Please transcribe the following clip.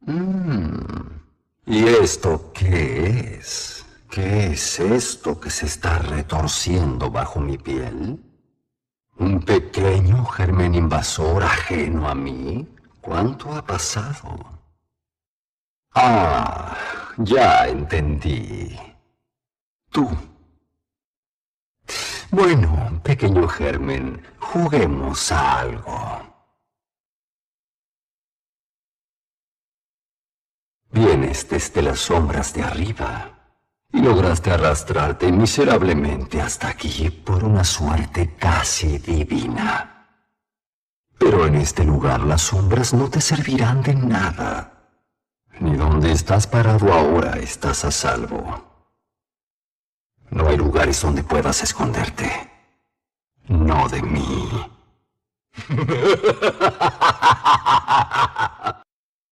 ¿Y esto qué es? ¿Qué es esto que se está retorciendo bajo mi piel? ¿Un pequeño germen invasor ajeno a mí? ¿Cuánto ha pasado? Ah, ya entendí. Tú. Bueno, pequeño germen, juguemos a algo. Vienes desde las sombras de arriba y lograste arrastrarte miserablemente hasta aquí por una suerte casi divina. Pero en este lugar las sombras no te servirán de nada. Ni donde estás parado ahora estás a salvo. No hay lugares donde puedas esconderte. No de mí.